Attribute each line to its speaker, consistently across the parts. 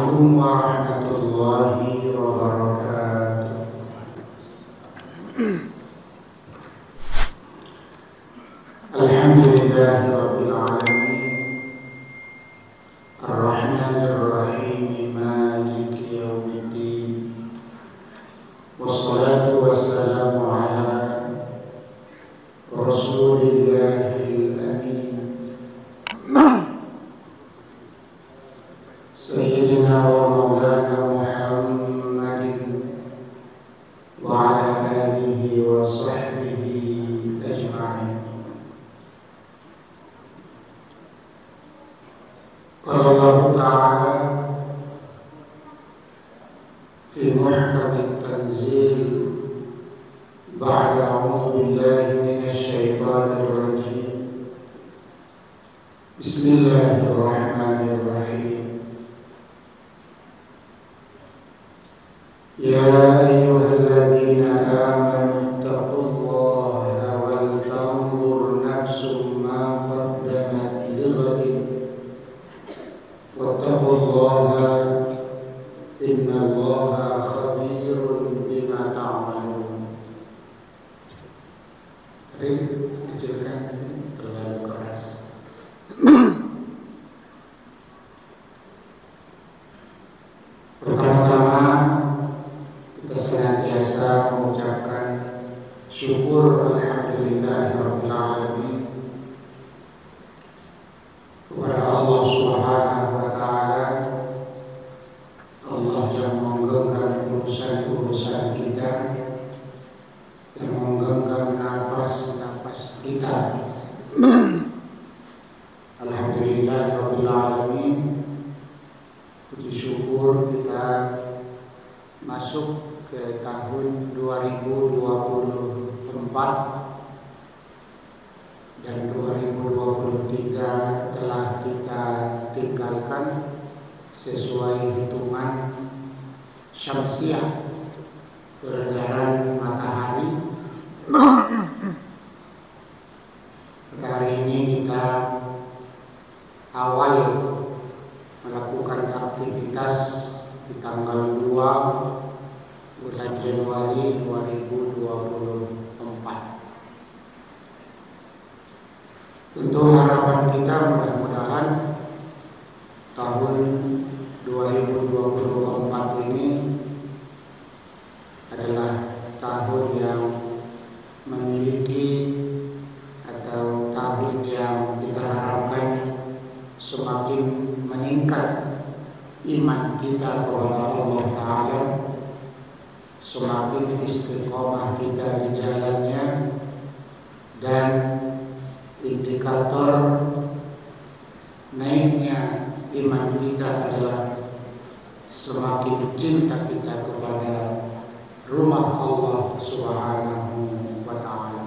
Speaker 1: Assalamualaikum warahmatullahi wabarakatuh. Alhamdulillahi rabbil alamin, ar-rahmanir rahim, maliki yaumiddin, wassalatu wassalamu ala rasulillahil amin, Sayyidina wa maulana Muhammadin wa ala alihi wa sahbihi ajma'in. Qala Allah Ta'ala fi muhkamit tanzil ba'da a'udzu billahi minasy syaithanir rajim. Bismillahirrahmanirrahim. Ya ayyuhalladzina amanu taqullaha wal tanzur nafsum ma qaddamat lighadin wattaqullaha innallaha khabirun bima ta'malun. Kecilkan, terlalu keras. Pertama-tama kita senantiasa mengucapkan syukur alhamdulillahirabbil alamin kepada Allah Subhanahu wa taala, Allah yang menggenggam urusan-urusan kita, yang menggenggam nafas-nafas kita. Alhamdulillahirabbil alamin. Puji syukur kita masuk ke tahun 2024 dan 2023 telah kita tinggalkan sesuai hitungan syamsiah, peredaran matahari. Hari ini kita awal melakukan aktivitas di tanggal 2 bulan Januari 2024. Tentu harapan kita mudah-mudahan tahun 2024 ini adalah tahun yang memiliki atau tahun yang kita harapkan semakin meningkat iman kita kepada Allah Ta'ala, semakin istiqomah kita di jalannya, dan indikator naiknya iman kita adalah semakin cinta kita kepada rumah Allah Subhanahu wa Ta'ala.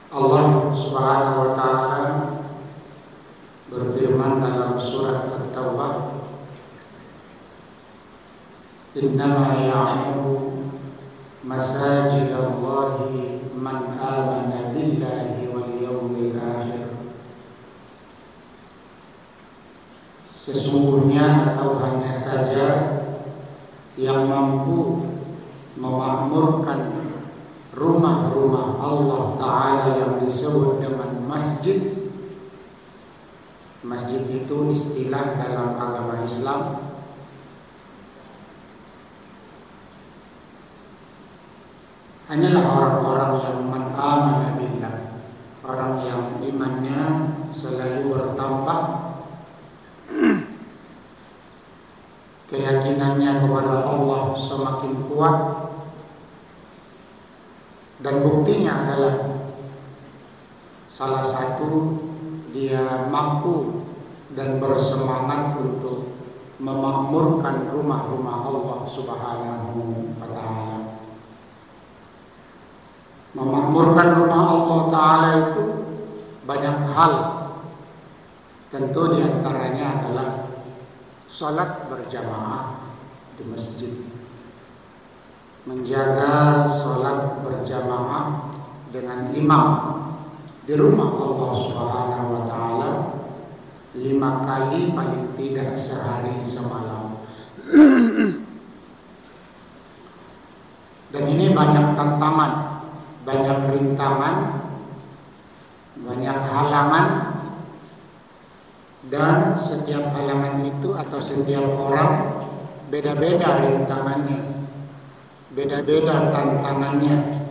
Speaker 1: Allah Subhanahu wa Ta'ala berfirman dalam surat At-Taubah, innama ya'muru masajidallahi man amana billahi wal yawmil akhir. Sesungguhnya atau hanya saja yang mampu memakmurkan rumah-rumah Allah Ta'ala yang disebut dengan masjid. Masjid itu istilah dalam agama Islam. Hanyalah orang-orang yang amana billah, orang yang imannya selalu bertambah, keyakinannya kepada Allah semakin kuat. Dan buktinya adalah salah satu, dia mampu dan bersemangat untuk memakmurkan rumah-rumah Allah Subhanahu wa Ta'ala. Memakmurkan rumah Allah Ta'ala itu banyak hal. Tentu diantaranya adalah salat berjamaah di masjid, menjaga salat berjamaah dengan imam di rumah Allah Subhanahu wa taala 5 kali paling tidak sehari semalam. Dan ini banyak tantangan, banyak rintangan, banyak halangan, dan setiap halangan itu atau setiap orang beda-beda rintangannya, beda-beda tantangannya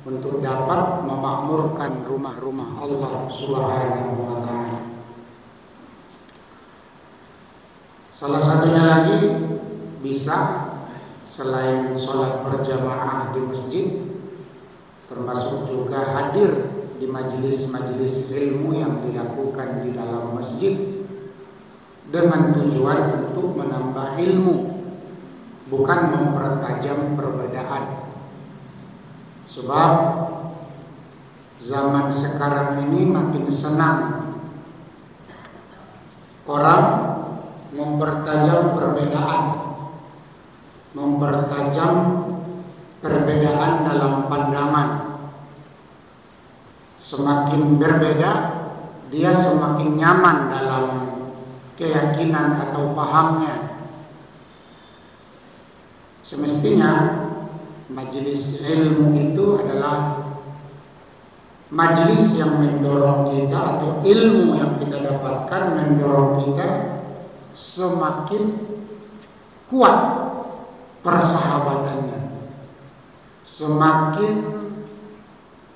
Speaker 1: untuk dapat memakmurkan rumah-rumah Allah Subhanahu wa taala. Salah satunya lagi bisa selain sholat berjamaah di masjid, termasuk juga hadir di majelis-majelis ilmu yang dilakukan di dalam masjid dengan tujuan untuk menambah ilmu, bukan mempertajam perbedaan. Sebab zaman sekarang ini makin senang orang mempertajam perbedaan dalam pandangan. Semakin berbeda, dia semakin nyaman dalam keyakinan atau pahamnya. Semestinya majelis ilmu itu adalah majelis yang mendorong kita, atau ilmu yang kita dapatkan mendorong kita semakin kuat persahabatannya, semakin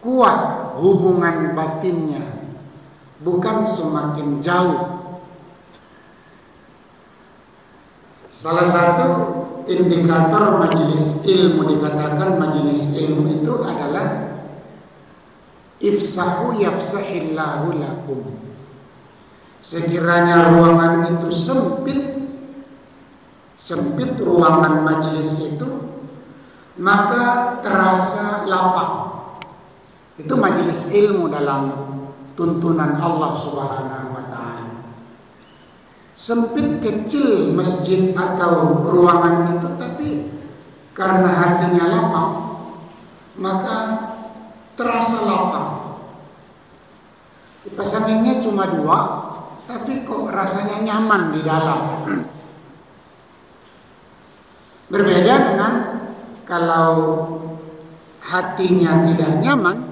Speaker 1: kuat hubungan batinnya, bukan semakin jauh. Salah satu indikator majelis ilmu, dikatakan majelis ilmu itu adalah ifsahu yafsahillahu lakum. Sekiranya ruangan itu sempit ruangan majelis itu, maka terasa lapang. Itu majelis ilmu dalam tuntunan Allah Subhanahu wa taala. Sempit kecil masjid atau ruangan itu, tapi karena hatinya lapang, maka terasa lapang. Kipas anginnya cuma 2, tapi kok rasanya nyaman di dalam. Berbeda dengan kalau hatinya tidak nyaman,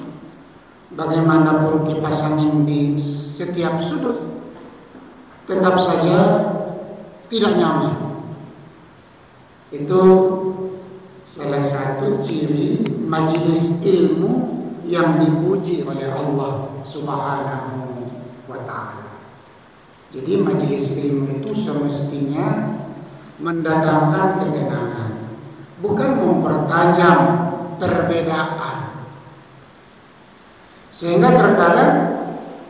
Speaker 1: bagaimanapun kipas angin di setiap sudut tetap saja tidak nyaman. Itu salah satu ciri majelis ilmu yang dipuji oleh Allah Subhanahu wa taala. Jadi majelis ilmu itu semestinya mendatangkan ketenangan, bukan mempertajam perbedaan. Sehingga terkadang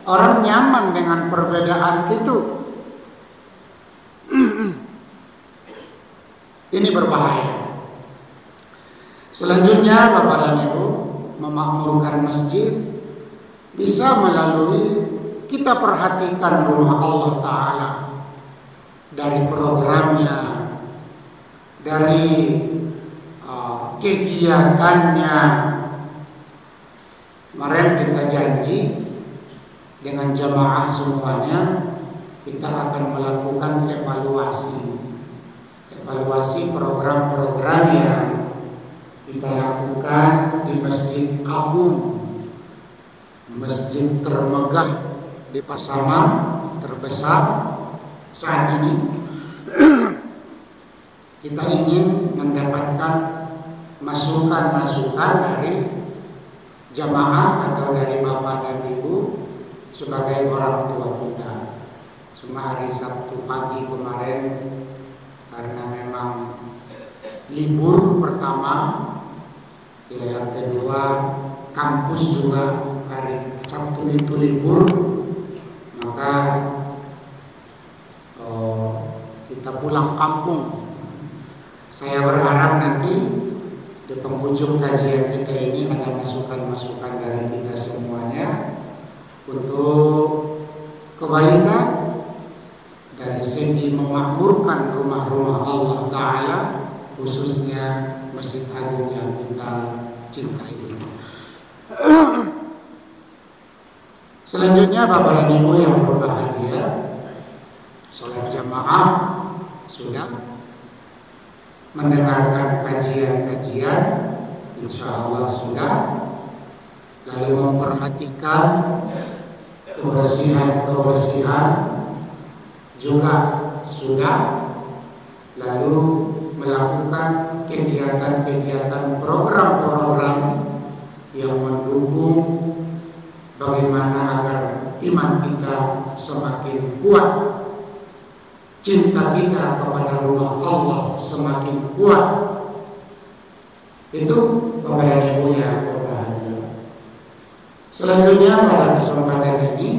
Speaker 1: orang nyaman dengan perbedaan itu. Ini berbahaya. Selanjutnya, Bapak dan Ibu, memakmurkan masjid bisa melalui kita perhatikan rumah Allah Ta'ala, dari programnya, dari kegiatannya. Kemarin kita janji dengan jamaah semuanya, kita akan melakukan evaluasi program-program yang kita lakukan di Masjid Agung, masjid termegah di Pasaman, terbesar saat ini. Kita ingin mendapatkan masukan-masukan dari jamaah atau dari Bapak dan Ibu sebagai orang tua kita. Cuma hari Sabtu pagi kemarin, karena memang libur pertama, ya, yang kedua kampus juga hari Sabtu itu libur, maka kita pulang kampung. Saya berharap nanti di penghujung kajian kita ini ada masukan-masukan dari kita semuanya untuk kebaikan dari segi memakmurkan rumah-rumah Allah Ta'ala, khususnya Masjid Agung yang kita cintai ini. Selanjutnya Bapak dan Ibu yang berbahagia, sholat jamaah sudah, mendengarkan kajian-kajian insya Allah sudah, lalu memperhatikan kebersihan juga sudah, lalu melakukan kegiatan-kegiatan program-program yang mendukung bagaimana agar iman kita semakin kuat, cinta kita kepada rumah Allah semakin kuat. Itu Bapak dan Ibu yang berbahagia. Selanjutnya pada kesempatan ini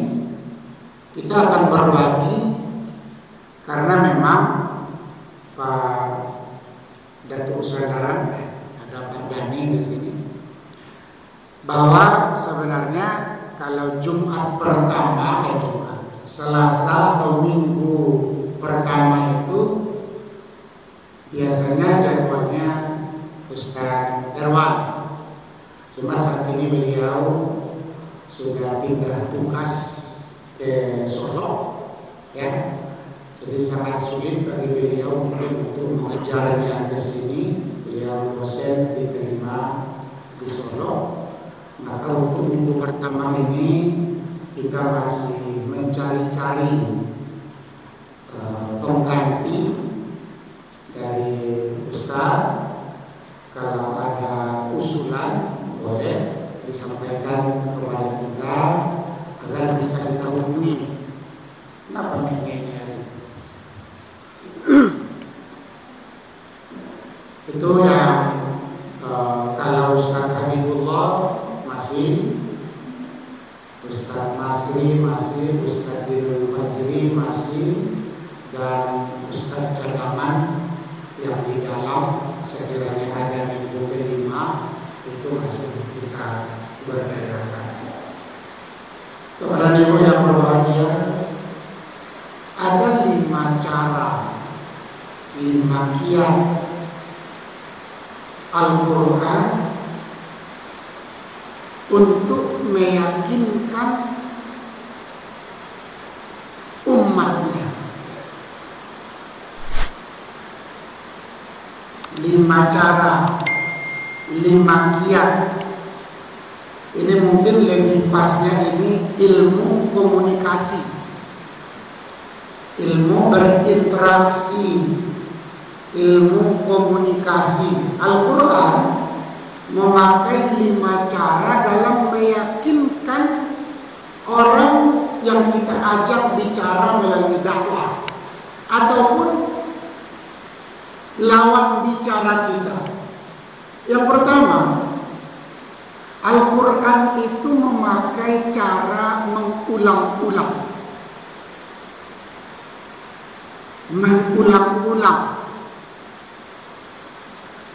Speaker 1: kita akan berbagi, karena memang Pak Datuk Saudara, ada Pak Bani di sini, bahwa sebenarnya kalau Jumat pertama, Selasa atau Minggu pertama itu biasanya jadwalnya Ustaz Erwan. Cuma saat ini beliau sudah pindah tugas ke Solo, ya. Jadi sangat sulit bagi beliau mungkin untuk mengejarnya ke sini. Beliau dosen diterima di Solo. Maka untuk minggu pertama ini kita masih mencari-cari pengganti dari Ustaz. Kalau ada usulan boleh disampaikan kepada kita agar bisa kita hubungi. Kenapa ini? Itu yang kalau Ustaz Habibullah masih, Ustaz Masri masih, Ustaz Dirul Fajri masih, dan Ustaz cadangan yang di dalam sekiranya ada minggu kelima itu masih kita berdayakan. Kepada Ibu yang berbahagia, ada 5 cara, 5 kiat Al-Quran untuk meyakinkan umatnya. 5 cara, 5 kiat. Ini mungkin lebih pasnya ini ilmu komunikasi, ilmu berinteraksi, ilmu komunikasi. Al-Quran memakai 5 cara dalam meyakinkan orang yang kita ajak bicara melalui dakwah ataupun lawan bicara kita. Yang pertama, Al-Quran itu memakai cara mengulang-ulang.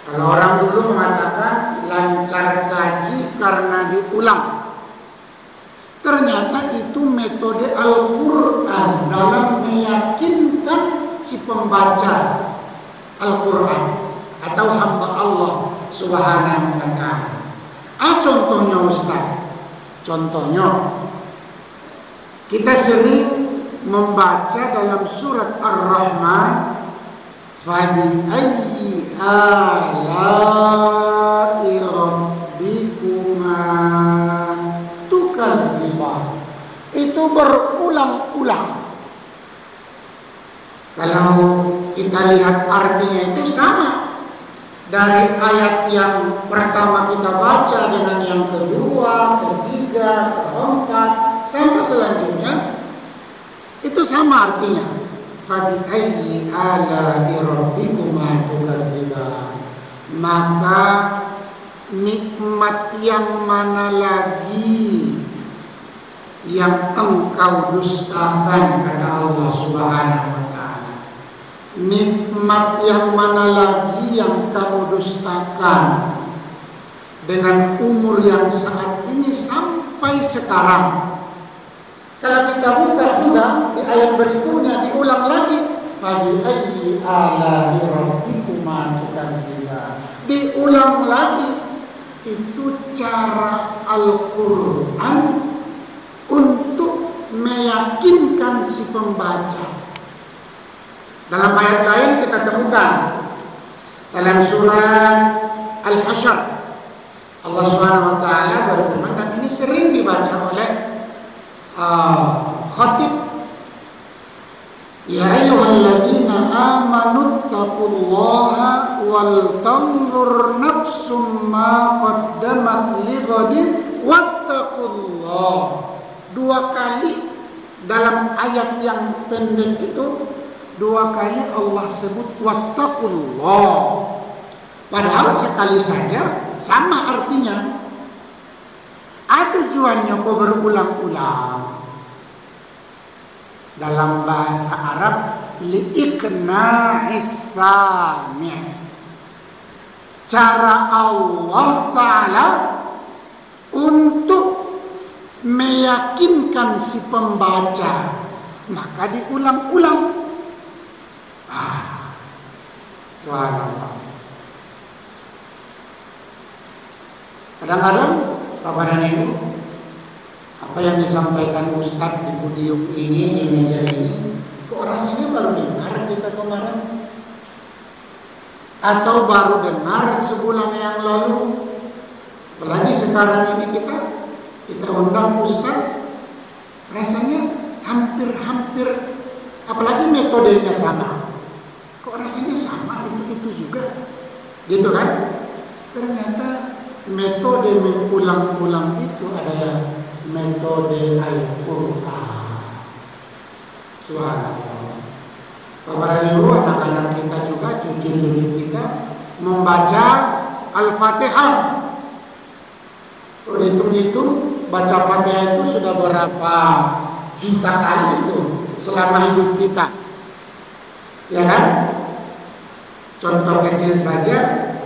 Speaker 1: Kalau orang dulu mengatakan lancar kaji karena diulang. Ternyata itu metode Al-Quran dalam meyakinkan si pembaca Al-Quran atau hamba Allah Subhanahu wa ta'ala. Contohnya Ustaz, contohnya kita sering membaca dalam surat Ar-Rahman, fabi ayyi ala'i rabbikuma tukadziban. Itu berulang-ulang. Kalau kita lihat artinya itu sama. Dari ayat yang pertama kita baca dengan yang kedua, ketiga, keempat, sampai selanjutnya itu sama artinya. Fabi ayyi ala'i rabbikuma tukadziban. Maka nikmat yang mana lagi yang engkau dustakan, kata Allah Subhanahu wa ta'ala. Nikmat yang mana lagi yang kamu dustakan dengan umur yang saat ini sampai sekarang. Kalau kita buka juga di ayat berikutnya diulang lagi, fabi ayyi ala'i rabbikuma tukadziban. Diulang lagi. Itu cara Al-Quran untuk meyakinkan si pembaca. Dalam ayat lain kita temukan dalam surat Al-Hasyr, Allah Subhanahu wa taala berfirman, dan ini sering dibaca oleh khatib, ya ayyuhalladzina amanu taqullaha wal tanzur nafsum ma qaddamat lighadin wattaqullah. Dua kali dalam ayat yang pendek itu, dua kali Allah sebut wattaqullah. Padahal sekali saja sama artinya. Tujuannya kok berulang-ulang. Dalam bahasa Arab, li'iqna'is sami'. Cara Allah Ta'ala untuk meyakinkan si pembaca, maka diulang-ulang. Subhanallah. Kadang-kadang Bapak dan Ibu, apa yang disampaikan Ustadz di podium ini, di meja ini, kok rasanya baru dengar kita kemarin, atau baru dengar sebulan yang lalu. Apalagi sekarang ini kita undang Ustadz, rasanya hampir, apalagi metodenya sama. Kok rasanya sama, itu juga, gitu kan? Ternyata metode mengulang-ulang itu adalah metode Al-Quran. Subhanallah. Bapak Ibu, anak-anak kita juga, cucu-cucu kita membaca Al-Fatihah. Kalau hitung-hitung, baca Fatihah itu sudah berapa juta kali itu selama hidup kita, ya kan? Contoh kecil saja,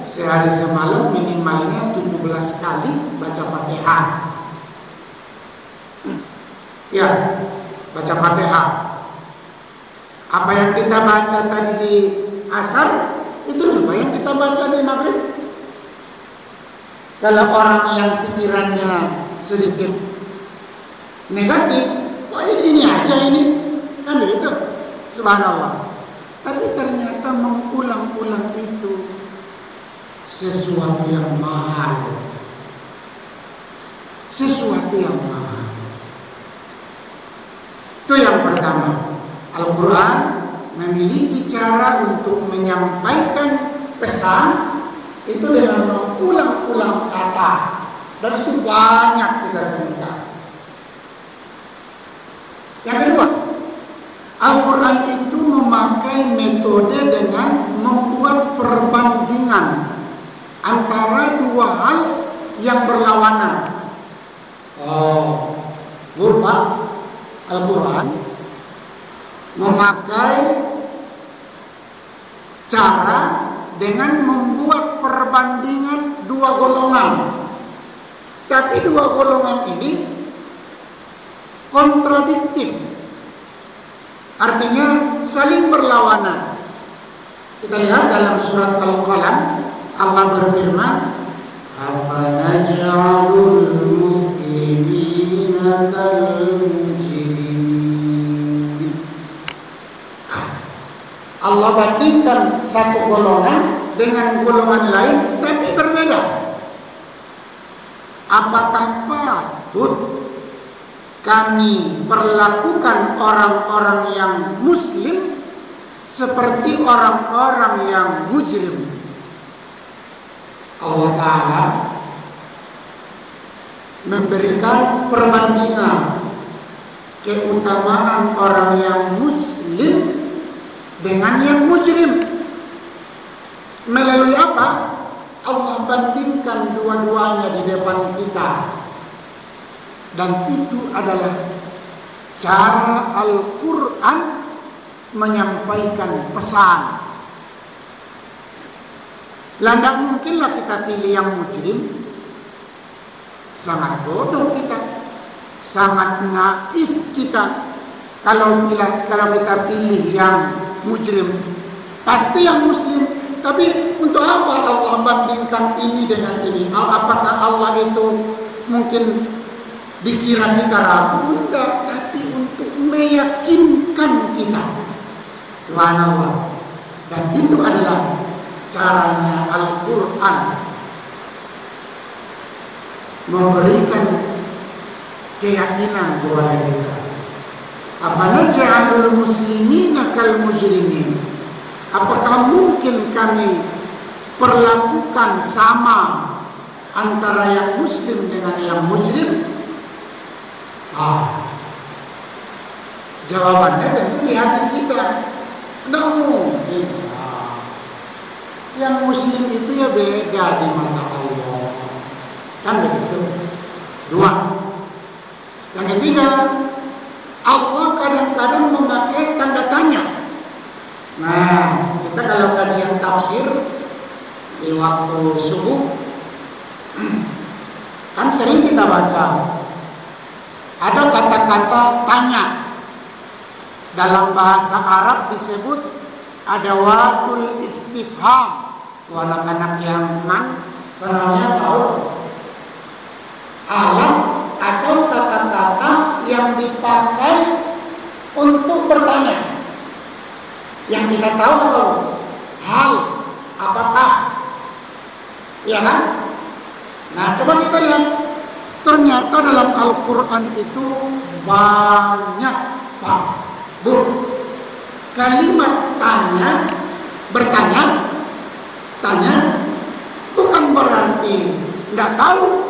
Speaker 1: sehari semalam minimalnya 17 kali baca Fatihah. Ya, baca Fatihah. Apa yang kita baca tadi di Asar, itu juga yang kita baca di Maghrib. Kalau orang yang pikirannya sedikit negatif, oh ini aja ini, kan begitu. Subhanallah. Tapi ternyata mengulang-ulang itu sesuatu yang mahal. Sesuatu yang mahal. Itu yang pertama. Al-Quran memiliki cara untuk menyampaikan pesan itu dengan mengulang-ulang kata, dan itu banyak kita temukan. Yang kedua, Al-Quran itu memakai metode dengan membuat perbandingan antara dua hal yang berlawanan. Al-Quran memakai cara dengan membuat perbandingan dua golongan. Tapi dua golongan ini kontradiktif. Artinya saling berlawanan. Kita lihat dalam surat Al-Qalam, Allah berfirman, "Afanaj'alul muslimina kal-mujrimin." Allah bandingkan satu golongan dengan golongan lain, tapi berbeda. Apakah patut kami perlakukan orang-orang yang muslim seperti orang-orang yang mujrim? Allah Ta'ala memberikan perbandingan keutamaan orang yang muslim dengan yang mujrim. Melalui apa? Allah bandingkan dua-duanya di depan kita. Dan itu adalah cara Al-Quran menyampaikan pesan. Tidak mungkinlah kita pilih yang mujrim. Sangat bodoh kita, sangat naif kita kalau kita pilih yang mujrim. Pasti yang muslim. Tapi untuk apa Allah bandingkan ini dengan ini? Apakah Allah itu mungkin dikira kita ragu, enggak, tapi untuk meyakinkan kita. Subhanallah. Dan itu adalah caranya Al-Quran memberikan keyakinan kepada kita. Afanaj'alul muslimina kal mujrimin? Apakah mungkin kami perlakukan sama antara yang muslim dengan yang mujrim? Jawabannya tentu di hati kita. Tidak mungkin. Yang muslim itu ya beda di mata Allah. Kan begitu. Dua. Yang ketiga, Allah kadang-kadang memakai tanda tanya. Nah, kita kalau kajian tafsir di waktu subuh, kan sering kita baca ada kata-kata tanya. Dalam bahasa Arab disebut adawatul istifham. Anak-anak yang senangnya tahu alat atau kata-kata yang dipakai untuk bertanya. Yang kita tahu atau hal apakah, ya kan? Nah, coba kita lihat. Ternyata dalam Al-Quran itu banyak, Pak, Bu, kalimat bertanya, tanya, bukan berarti tidak tahu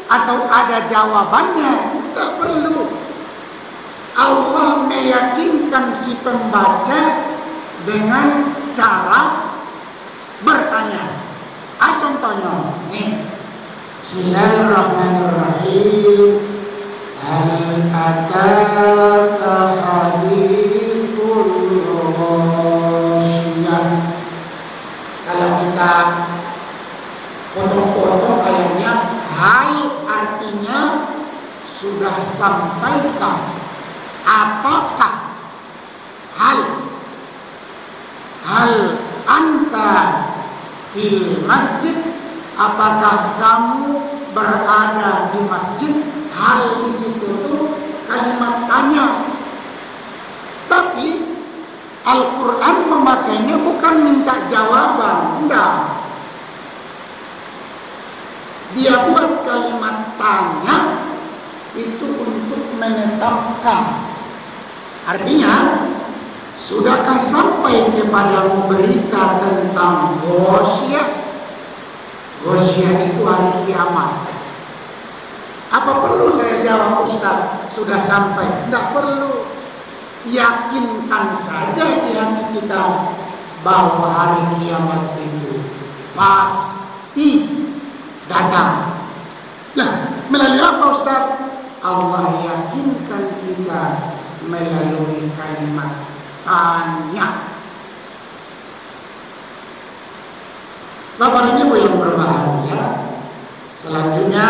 Speaker 1: atau ada jawabannya. Tidak perlu. Allah meyakinkan si pembaca dengan cara bertanya. Contohnya, nih, Bismillahirrahmanirrahim. Hal ataka hadithul ghasyiyah. Kalau kita potong-potong ayatnya, hal artinya sudah sampaikah? Apakah? Hal anta fil masjid? Apakah kamu berada di masjid? Hal di situ tuh kalimat tanya. Tapi Al-Quran memakainya bukan minta jawaban, enggak. Dia buat kalimat tanya itu untuk menetapkan. Artinya, sudahkah sampai kepadamu berita tentang Ghasyiyah? Ghasyiyah itu hari kiamat. Apa perlu saya jawab, Ustaz? Sudah sampai? Tidak perlu. Yakinkan saja di hati kita bahwa hari kiamat itu pasti datang. Nah, melalui apa, Ustaz? Allah yakinkan kita melalui kalimat tanya. Bapak ini yang berbahagia. Selanjutnya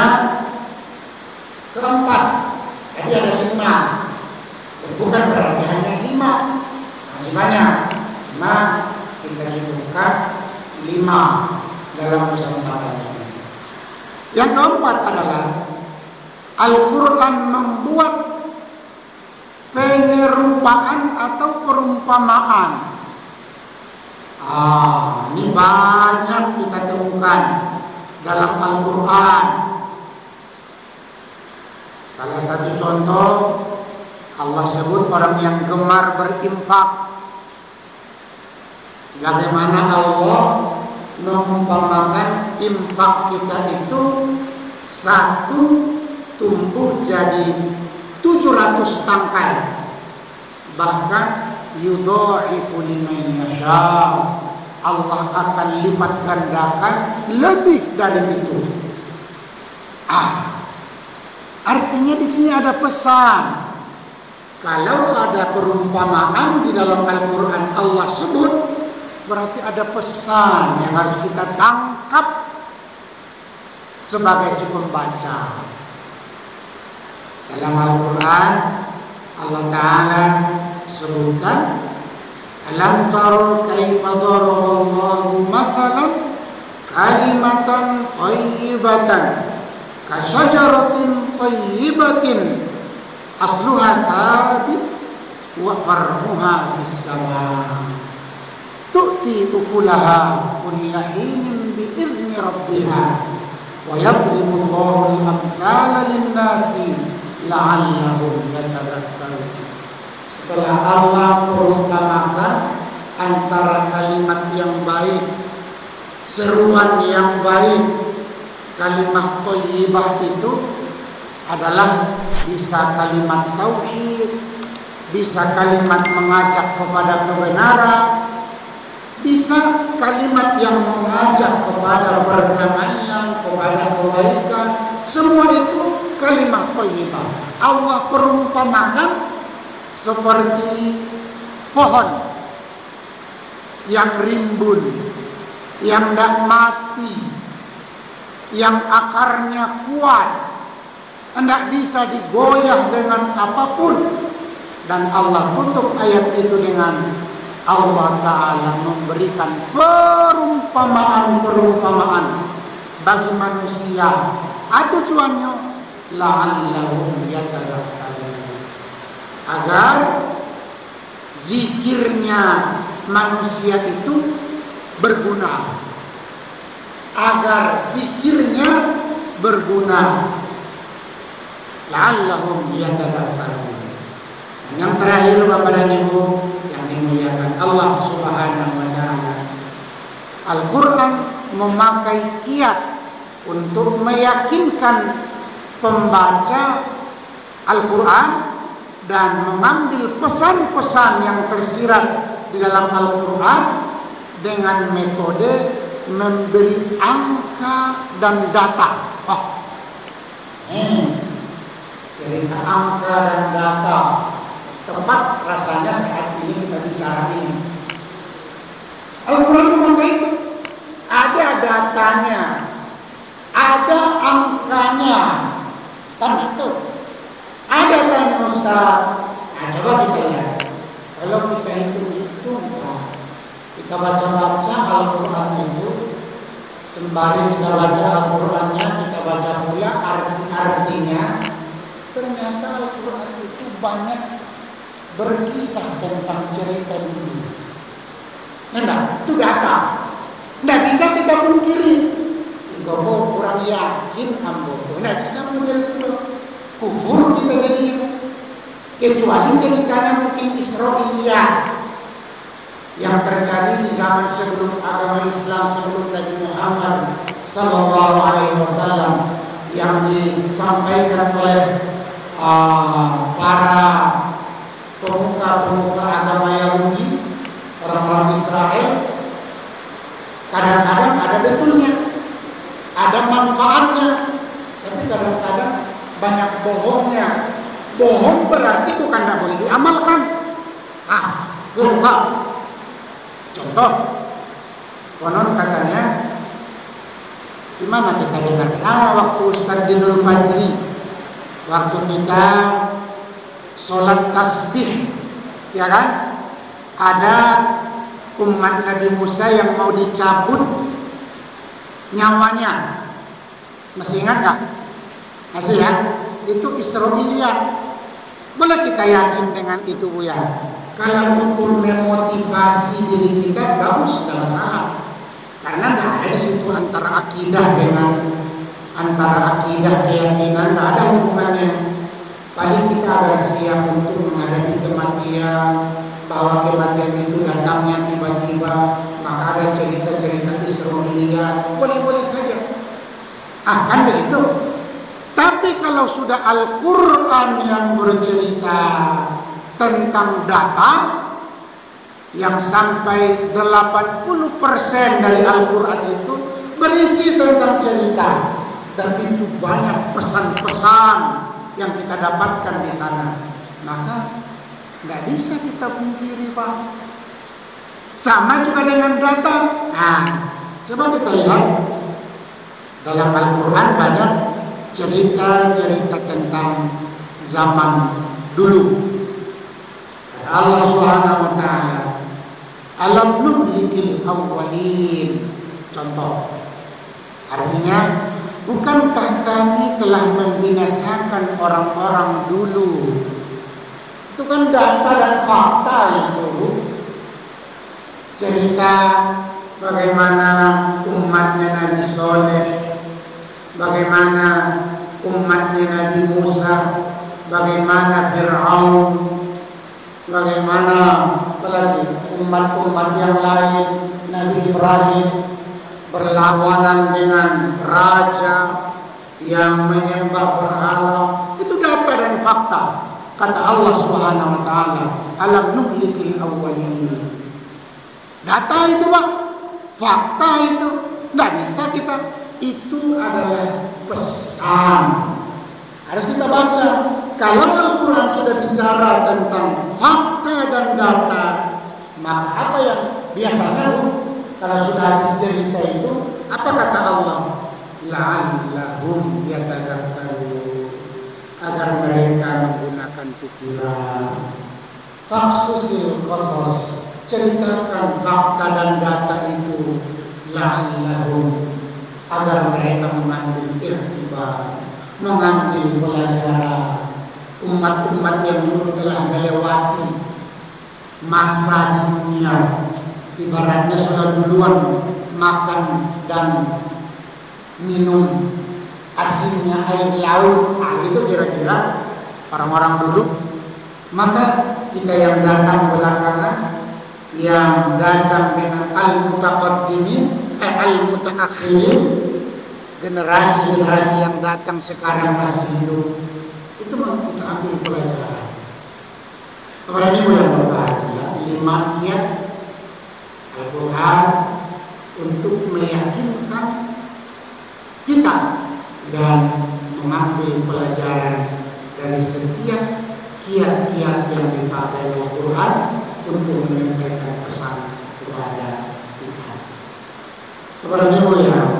Speaker 1: keempat. Jadi ada 5. Bukan berarti hanya 5. Masih banyak. Cuma kita cukupkan 5 dalam kesempatan ini. Yang keempat adalah Al-Quran membuat penyerupaan atau perumpamaan. Ini banyak kita temukan dalam Al-Quran. Salah satu contoh, Allah sebut orang yang gemar berinfak. Bagaimana Allah mengumpamakan infak kita itu satu tumbuh jadi 700 tangkai. Bahkan yudha'ifu liman yasha. Allah akan lipat gandakan lebih dari itu. Artinya di sini ada pesan. Kalau ada perumpamaan di dalam Al-Quran Allah sebut, berarti ada pesan yang harus kita tangkap sebagai si pembaca. Dalam Al-Quran Allah Ta'ala sebutkan, alam taro kaifa daraballahu mathalan kalimatan thayyibatan kasyajaratin thayyibatin asluha thabit wa far'uha fis sama tu'ti ukulaha kulla hinin bi'izni rabbiha wa yadribu Allahu al-amthala lin-nasi la'allahum yatadhakkarun. Setelah Allah merupakan antara kalimat yang baik, seruan yang baik, kalimat thayyibah itu adalah bisa kalimat tauhid, bisa kalimat mengajak kepada kebenaran, bisa kalimat yang mengajak kepada perdamaian, kepada kebaikan. Semua itu kalimat thayyibah. Allah perumpamakan seperti pohon yang rimbun, yang tidak mati, yang akarnya kuat, tidak bisa digoyah dengan apapun. Dan Allah tutup ayat itu dengan Allah Ta'ala memberikan perumpamaan-perumpamaan bagi manusia. Tujuannya la'allahum yatadhakkarun, agar zikirnya manusia itu berguna, agar zikirnya berguna. La'allahum yatadhakkarun. Yang terakhir Bapak dan Ibu yang dimuliakan Allah Subhanahu wa taala, Al-Qur'an memakai kiat untuk meyakinkan pembaca Al-Qur'an dan mengambil pesan-pesan yang tersirat di dalam Al-Qur'an dengan metode memberi angka dan data. Cerita angka dan data tepat rasanya saat ini kita bicara ini. Al-Quran memakai itu, ada datanya, ada angkanya, kan itu. Ada tanya Ustaz. Nah, coba kita lihat. Kalau kita hitung-hitung, kita baca-baca Al-Quran itu, sembari kita baca Al-Qurannya, kita baca pula arti-artinya. Ternyata Al-Quran itu banyak berkisah tentang cerita dulu. Nah, itu data. Tidak bisa kita pungkiri. Kalau kurang yakin ambo, tidak bisa pungkiri itu. Kufur kita jadi. Kecuali ceritanya mungkin Israiliyat yang terjadi di zaman sebelum agama Islam, sebelum Nabi Muhammad Sallallahu Alaihi Wasallam, yang disampaikan oleh para pemuka-pemuka agama Yahudi, orang-orang Israel. Kadang-kadang ada betulnya, ada manfaatnya, tapi kadang-kadang banyak bohongnya. Bohong berarti bukan tidak boleh diamalkan. Lupa. Contoh, konon katanya, di mana kita dengar? Waktu Ustaz Dinul Fajri, waktu kita sholat tasbih, ya kan? Ada umat Nabi Musa yang mau dicabut nyawanya. Masih ingat gak? Masih ya? Itu Israiliyat. Boleh kita yakin dengan itu, Bu ya? Kalau untuk memotivasi diri kita, bagus, tidak masalah. Karena tidak ada di situ antara akidah keyakinan, tidak ada hubungannya. Paling kita agar siap untuk menghadapi kematian, bahwa kematian itu datangnya tiba-tiba, maka ada cerita-cerita Israiliyat, boleh-boleh saja. Kan begitu. Tapi kalau sudah Al-Quran yang bercerita tentang data, yang sampai 80% dari Al-Quran itu berisi tentang cerita, dan itu banyak pesan-pesan yang kita dapatkan di sana, maka nggak bisa kita pungkiri, Pak. Sama juga dengan data. Coba kita lihat dalam Al-Quran banyak cerita-cerita tentang zaman dulu. Allah Subhanahu wa taala, alam nuhlikil awwalin. Contoh, artinya bukankah kami telah membinasakan orang-orang dulu? Itu kan data dan fakta itu. Cerita bagaimana umatnya Nabi Soleh, bagaimana umatnya Nabi Musa, bagaimana Fir'aun, bagaimana apalagi umat-umat yang lain, Nabi Ibrahim berlawanan dengan raja yang menyembah berhala. Itu data dan fakta. Kata Allah Subhanahu wa taala, "Alam nuhlikil awwalin." Data itu, Pak. Fakta itu. Enggak bisa kita. Itu adalah pesan. Harus kita baca. Kalau Al-Quran sudah bicara tentang fakta dan data, maka apa yang biasanya kalau sudah habis cerita itu, apa kata Allah? La'allahum yatadzakkarun, agar mereka menggunakan pikiran. Faksusil qasas, ceritakan fakta dan data itu, la'allahum, agar mereka mengambil iktibar, mengambil pelajaran. Umat-umat yang dulu telah melewati masa di dunia, ibaratnya sudah duluan makan dan minum asinnya air laut. Nah, itu kira-kira orang-orang dulu. Maka kita yang datang belakangan, yang datang dengan al-mutaqaddimin, al-mutaakhirin, generasi-generasi yang datang sekarang masih hidup, itu kita ambil pelajaran. Kepada ibu yang berbahagia, 5 ayat Al-Quran untuk meyakinkan kita dan mengambil pelajaran dari setiap kiat-kiat yang dipakai Al-Quran untuk menyampaikan pesan kepada kita. Kepada ibu yang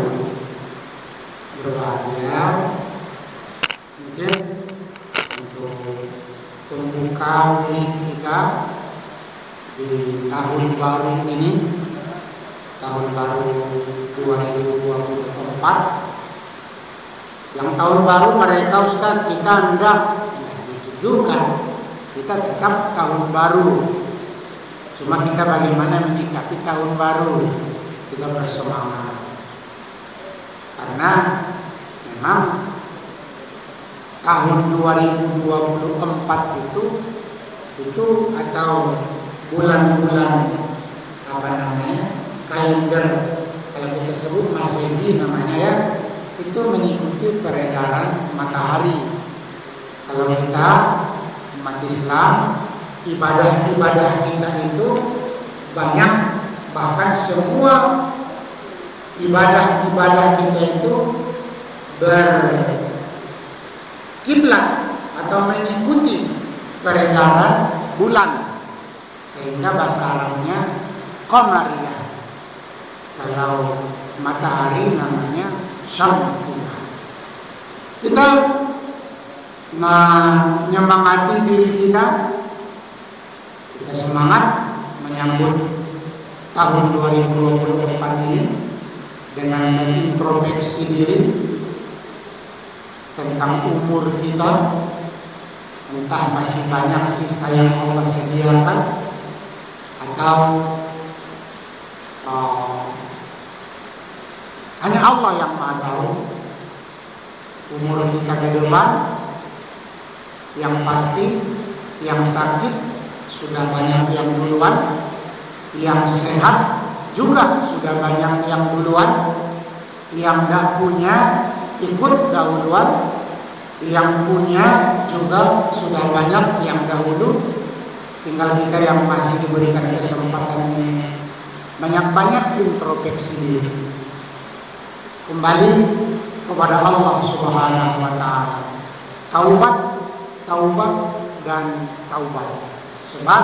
Speaker 1: berbahagia, mungkin untuk pembuka wirid kita di tahun baru ini, tahun baru 2024. Yang tahun baru mereka Ustaz, kita enggak juga, kita tetap tahun baru. Cuma kita bagaimana menyikapi tahun baru, kita bersemangat. Karena memang tahun 2024 itu atau bulan-bulan apa namanya, kalender, kalau kita sebut Masehi namanya ya, itu mengikuti peredaran matahari. Kalau kita umat Islam, ibadah-ibadah kita itu banyak, bahkan semua ibadah-ibadah kita itu berkiblat atau mengikuti peredaran bulan, sehingga bahasa Arabnya qamariyah. Kalau matahari namanya syamsiyah. Kita menyemangati diri kita semangat menyambut tahun 2024 ini dengan mengintrospeksi diri tentang umur kita, entah masih banyak sisa yang Allah sediakan atau hanya Allah yang Maha tahu umur kita ke depan. Yang pasti, yang sakit sudah banyak yang duluan, yang sehat juga sudah banyak yang duluan, yang tidak punya ikut dahuluan, yang punya juga sudah banyak yang dahulu. Tinggal kita yang masih diberikan kesempatan ini banyak-banyak introspeksi diri, kembali kepada Allah Subhanahu wa taala. Taubat dan taubat. Sebab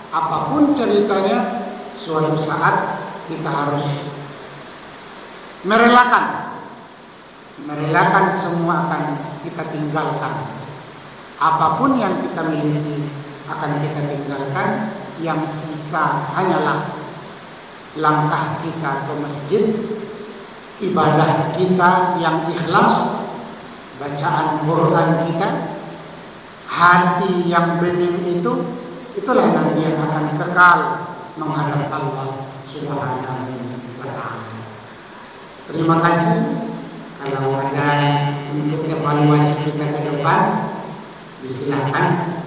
Speaker 1: apapun ceritanya, suatu saat kita harus merelakan semua akan kita tinggalkan. Apapun yang kita miliki akan kita tinggalkan. Yang sisa hanyalah langkah kita ke masjid, ibadah kita yang ikhlas, bacaan Quran kita, hati yang bening itulah nanti yang akan kekal menghadap Allah Subhanahu wa ta'ala. Terima kasih. Kalau ada untuk evaluasi kita ke depan, disilahkan.